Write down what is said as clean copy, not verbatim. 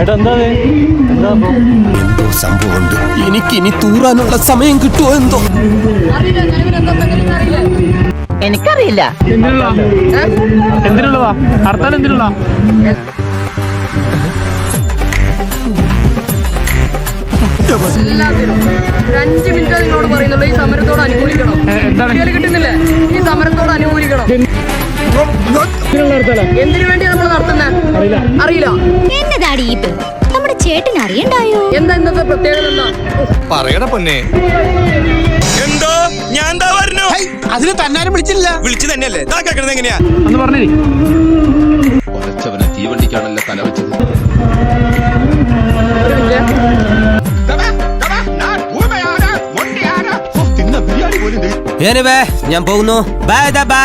എന്തോ സംഭവമുണ്ട്. എനിക്കിനി തൂറാനുള്ള സമയം കിട്ടുമോ എന്തോ. എനിക്കറിയില്ല. എന്തിനുള്ളതാ ഹർത്താൽ? എന്തിനുള്ള? എല്ലാത്തിനും 5 മിനിറ്റ് നിങ്ങളോട് പറയുന്നുള്ളൂ, ഈ സമരത്തോട് അനുകൂലിക്കണം. കിട്ടുന്നില്ലേ? ഈ സമരത്തോട് അനുകൂലിക്കണം. എന്തിനു വേണ്ടി നമ്മൾ നടത്തുന്നത് അറിയില്ല. എന്നതാടി ഇത്? നമ്മുടെ ചേട്ടൻ അറിയണ്ടായോ? എന്താ ഇന്നത്തെ പ്രത്യേകത? എന്താ പറയണ പൊന്നെ? എന്തോ ഞാൻ എന്താ പറഞ്ഞു? അതിന് തന്നാരും വിളിച്ചില്ല. വിളിച്ചു തന്നെയല്ലേ? കേൾക്കണത് എങ്ങനെയാ ഒന്ന് പറഞ്ഞേ. ഒരച്ചവനെ തീവണ്ടിക്കാണല്ലോ തല വെച്ചത്. ഞാൻ പോകുന്നു. Bye bye.